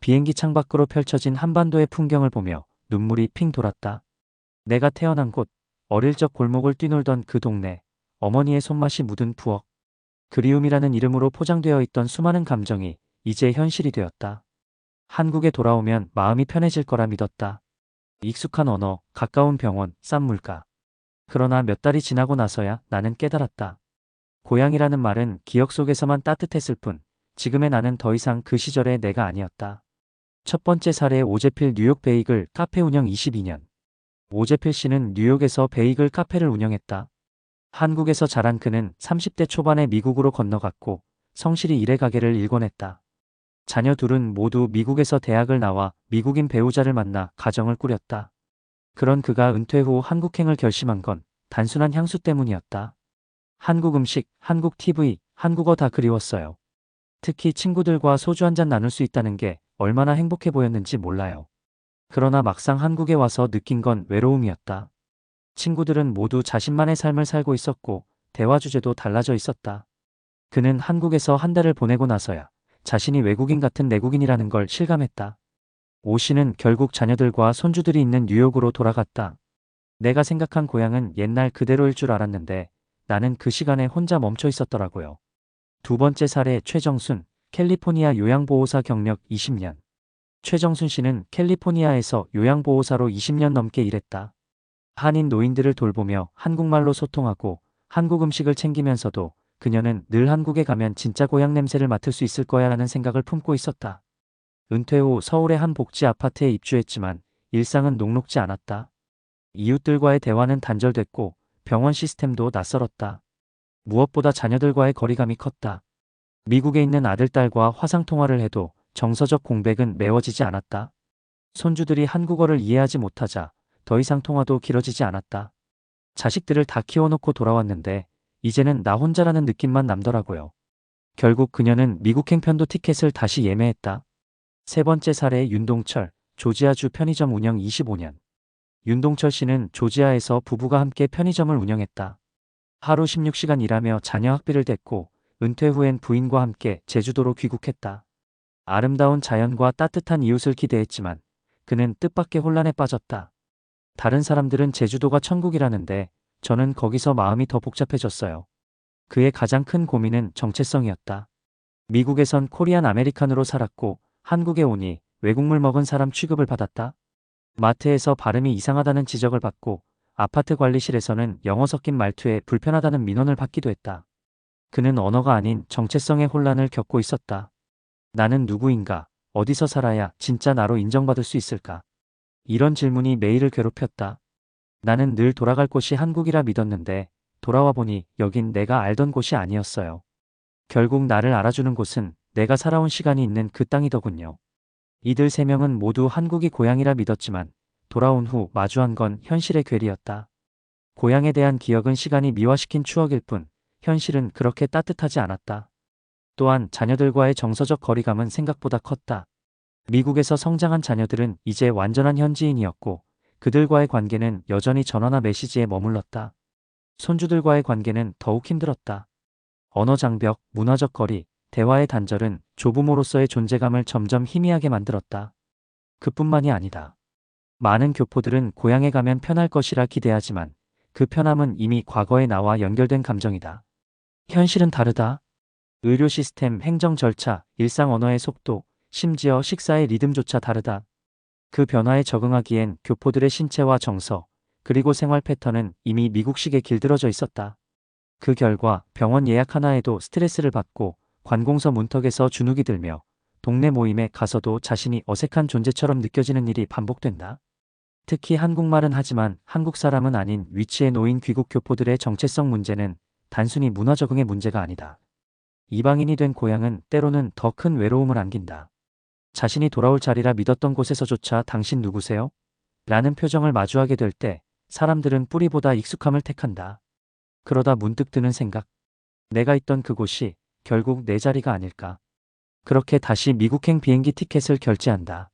비행기 창밖으로 펼쳐진 한반도의 풍경을 보며 눈물이 핑 돌았다. 내가 태어난 곳, 어릴 적 골목을 뛰놀던 그 동네, 어머니의 손맛이 묻은 부엌, 그리움이라는 이름으로 포장되어 있던 수많은 감정이 이제 현실이 되었다. 한국에 돌아오면 마음이 편해질 거라 믿었다. 익숙한 언어, 가까운 병원, 싼 물가. 그러나 몇 달이 지나고 나서야 나는 깨달았다. 고향이라는 말은 기억 속에서만 따뜻했을 뿐, 지금의 나는 더 이상 그 시절의 내가 아니었다. 첫 번째 사례 오재필 뉴욕 베이글 카페 운영 22년. 오재필 씨는 뉴욕에서 베이글 카페를 운영했다. 한국에서 자란 그는 30대 초반에 미국으로 건너갔고 성실히 일의 가게를 일궈냈다. 자녀 둘은 모두 미국에서 대학을 나와 미국인 배우자를 만나 가정을 꾸렸다. 그런 그가 은퇴 후 한국행을 결심한 건 단순한 향수 때문이었다. 한국 음식, 한국 TV, 한국어 다 그리웠어요. 특히 친구들과 소주 한잔 나눌 수 있다는 게 얼마나 행복해 보였는지 몰라요. 그러나 막상 한국에 와서 느낀 건 외로움이었다. 친구들은 모두 자신만의 삶을 살고 있었고 대화 주제도 달라져 있었다. 그는 한국에서 한 달을 보내고 나서야 자신이 외국인 같은 내국인이라는 걸 실감했다. 오 씨는 결국 자녀들과 손주들이 있는 뉴욕으로 돌아갔다. 내가 생각한 고향은 옛날 그대로일 줄 알았는데 나는 그 시간에 혼자 멈춰 있었더라고요. 두 번째 사례 최정순, 캘리포니아 요양보호사 경력 20년. 최정순 씨는 캘리포니아에서 요양보호사로 20년 넘게 일했다. 한인 노인들을 돌보며 한국말로 소통하고 한국 음식을 챙기면서도 그녀는 늘 한국에 가면 진짜 고향 냄새를 맡을 수 있을 거야 라는 생각을 품고 있었다. 은퇴 후 서울의 한 복지 아파트에 입주했지만 일상은 녹록지 않았다. 이웃들과의 대화는 단절됐고 병원 시스템도 낯설었다. 무엇보다 자녀들과의 거리감이 컸다. 미국에 있는 아들딸과 화상통화를 해도 정서적 공백은 메워지지 않았다. 손주들이 한국어를 이해하지 못하자 더 이상 통화도 길어지지 않았다. 자식들을 다 키워놓고 돌아왔는데 이제는 나 혼자라는 느낌만 남더라고요. 결국 그녀는 미국행 편도 티켓을 다시 예매했다. 세 번째 사례 윤동철, 조지아주 편의점 운영 25년. 윤동철 씨는 조지아에서 부부가 함께 편의점을 운영했다. 하루 16시간 일하며 자녀 학비를 댔고 은퇴 후엔 부인과 함께 제주도로 귀국했다. 아름다운 자연과 따뜻한 이웃을 기대했지만 그는 뜻밖의 혼란에 빠졌다. 다른 사람들은 제주도가 천국이라는데 저는 거기서 마음이 더 복잡해졌어요. 그의 가장 큰 고민은 정체성이었다. 미국에선 코리안 아메리칸으로 살았고 한국에 오니 외국물 먹은 사람 취급을 받았다. 마트에서 발음이 이상하다는 지적을 받고 아파트 관리실에서는 영어 섞인 말투에 불편하다는 민원을 받기도 했다. 그는 언어가 아닌 정체성의 혼란을 겪고 있었다. 나는 누구인가? 어디서 살아야 진짜 나로 인정받을 수 있을까? 이런 질문이 매일을 괴롭혔다. 나는 늘 돌아갈 곳이 한국이라 믿었는데 돌아와 보니 여긴 내가 알던 곳이 아니었어요. 결국 나를 알아주는 곳은 내가 살아온 시간이 있는 그 땅이더군요. 이들 세 명은 모두 한국이 고향이라 믿었지만 돌아온 후 마주한 건 현실의 괴리였다. 고향에 대한 기억은 시간이 미화시킨 추억일 뿐 현실은 그렇게 따뜻하지 않았다. 또한 자녀들과의 정서적 거리감은 생각보다 컸다. 미국에서 성장한 자녀들은 이제 완전한 현지인이었고 그들과의 관계는 여전히 전화나 메시지에 머물렀다. 손주들과의 관계는 더욱 힘들었다. 언어 장벽, 문화적 거리, 대화의 단절은 조부모로서의 존재감을 점점 희미하게 만들었다. 그뿐만이 아니다. 많은 교포들은 고향에 가면 편할 것이라 기대하지만 그 편함은 이미 과거의 나와 연결된 감정이다. 현실은 다르다. 의료 시스템, 행정 절차, 일상 언어의 속도, 심지어 식사의 리듬조차 다르다. 그 변화에 적응하기엔 교포들의 신체와 정서, 그리고 생활 패턴은 이미 미국식에 길들어져 있었다. 그 결과 병원 예약 하나에도 스트레스를 받고 관공서 문턱에서 주눅이 들며 동네 모임에 가서도 자신이 어색한 존재처럼 느껴지는 일이 반복된다. 특히 한국말은 하지만 한국 사람은 아닌 위치에 놓인 귀국 교포들의 정체성 문제는 단순히 문화 적응의 문제가 아니다. 이방인이 된 고향은 때로는 더 큰 외로움을 안긴다. 자신이 돌아올 자리라 믿었던 곳에서조차 당신 누구세요? 라는 표정을 마주하게 될 때 사람들은 뿌리보다 익숙함을 택한다. 그러다 문득 드는 생각. 내가 있던 그곳이 결국 내 자리가 아닐까. 그렇게 다시 미국행 비행기 티켓을 결제한다.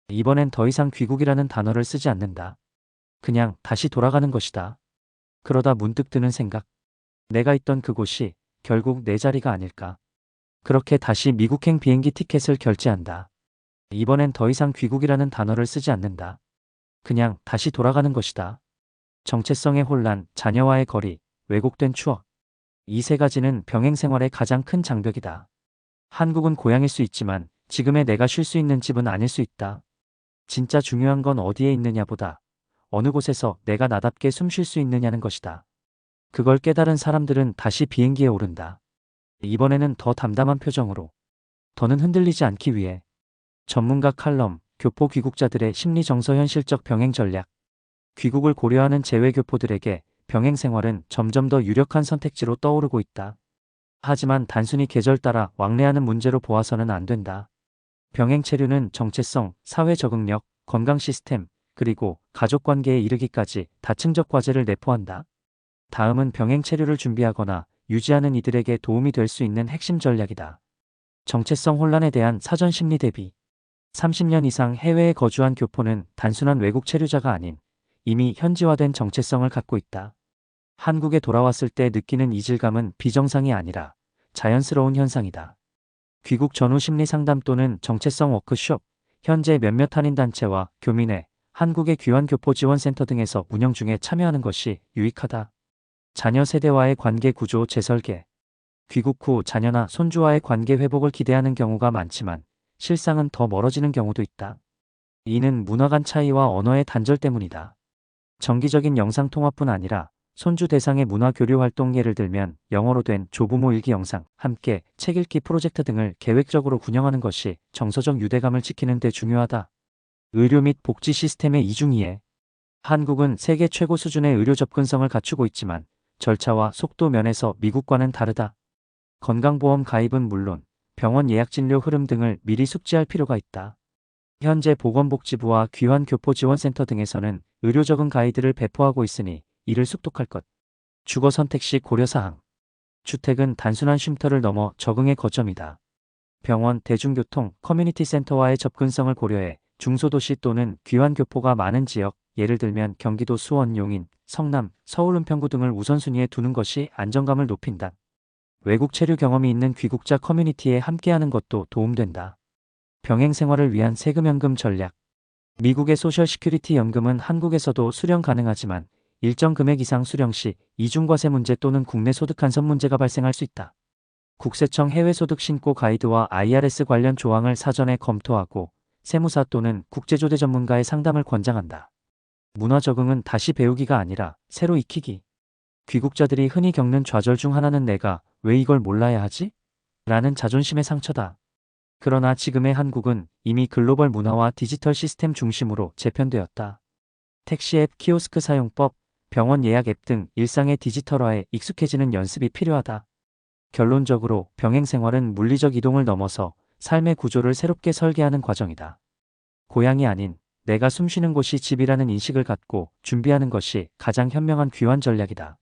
이번엔 더 이상 귀국이라는 단어를 쓰지 않는다. 그냥 다시 돌아가는 것이다. 그러다 문득 드는 생각. 내가 있던 그곳이 결국 내 자리가 아닐까. 그렇게 다시 미국행 비행기 티켓을 결제한다. 이번엔 더 이상 귀국이라는 단어를 쓰지 않는다. 그냥 다시 돌아가는 것이다. 정체성의 혼란, 자녀와의 거리, 왜곡된 추억. 이 세 가지는 병행 생활의 가장 큰 장벽이다. 한국은 고향일 수 있지만 지금의 내가 쉴 수 있는 집은 아닐 수 있다. 진짜 중요한 건 어디에 있느냐보다 어느 곳에서 내가 나답게 숨 쉴 수 있느냐는 것이다. 그걸 깨달은 사람들은 다시 비행기에 오른다. 이번에는 더 담담한 표정으로. 더는 흔들리지 않기 위해. 전문가 칼럼, 교포 귀국자들의 심리 정서 현실적 병행 전략. 귀국을 고려하는 재외교포들에게 병행 생활은 점점 더 유력한 선택지로 떠오르고 있다. 하지만 단순히 계절 따라 왕래하는 문제로 보아서는 안 된다. 병행 체류는 정체성, 사회 적응력, 건강 시스템, 그리고 가족 관계에 이르기까지 다층적 과제를 내포한다. 다음은 병행 체류를 준비하거나 유지하는 이들에게 도움이 될 수 있는 핵심 전략이다. 정체성 혼란에 대한 사전 심리 대비. 30년 이상 해외에 거주한 교포는 단순한 외국 체류자가 아닌 이미 현지화된 정체성을 갖고 있다. 한국에 돌아왔을 때 느끼는 이질감은 비정상이 아니라 자연스러운 현상이다. 귀국 전후 심리 상담 또는 정체성 워크숍, 현재 몇몇 한인단체와 교민회, 한국의 귀환교포지원센터 등에서 운영 중에 참여하는 것이 유익하다. 자녀 세대와의 관계 구조 재설계. 귀국 후 자녀나 손주와의 관계 회복을 기대하는 경우가 많지만 실상은 더 멀어지는 경우도 있다. 이는 문화 간 차이와 언어의 단절 때문이다. 정기적인 영상통화뿐 아니라 손주 대상의 문화 교류 활동, 예를 들면 영어로 된 조부모 일기 영상, 함께 책 읽기 프로젝트 등을 계획적으로 운영하는 것이 정서적 유대감을 지키는 데 중요하다. 의료 및 복지 시스템의 이중이해. 한국은 세계 최고 수준의 의료 접근성을 갖추고 있지만 절차와 속도 면에서 미국과는 다르다. 건강보험 가입은 물론 병원 예약 진료 흐름 등을 미리 숙지할 필요가 있다. 현재 보건복지부와 귀환교포지원센터 등에서는 의료 적응 가이드를 배포하고 있으니 이를 숙독할 것. 주거 선택 시 고려사항. 주택은 단순한 쉼터를 넘어 적응의 거점이다. 병원, 대중교통, 커뮤니티 센터와의 접근성을 고려해 중소도시 또는 귀환교포가 많은 지역, 예를 들면 경기도 수원, 용인, 성남, 서울, 은평구 등을 우선순위에 두는 것이 안정감을 높인다. 외국 체류 경험이 있는 귀국자 커뮤니티에 함께하는 것도 도움된다. 병행 생활을 위한 세금연금 전략. 미국의 소셜 시큐리티 연금은 한국에서도 수령 가능하지만 일정 금액 이상 수령 시 이중과세 문제 또는 국내 소득 한선 문제가 발생할 수 있다. 국세청 해외소득 신고 가이드와 IRS 관련 조항을 사전에 검토하고 세무사 또는 국제조례 전문가의 상담을 권장한다. 문화 적응은 다시 배우기가 아니라 새로 익히기. 귀국자들이 흔히 겪는 좌절 중 하나는 내가 왜 이걸 몰라야 하지? 라는 자존심의 상처다. 그러나 지금의 한국은 이미 글로벌 문화와 디지털 시스템 중심으로 재편되었다. 택시 앱, 키오스크 사용법, 병원 예약 앱 등 일상의 디지털화에 익숙해지는 연습이 필요하다. 결론적으로 병행 생활은 물리적 이동을 넘어서 삶의 구조를 새롭게 설계하는 과정이다. 고향이 아닌 내가 숨쉬는 곳이 집이라는 인식을 갖고 준비하는 것이 가장 현명한 귀환 전략이다.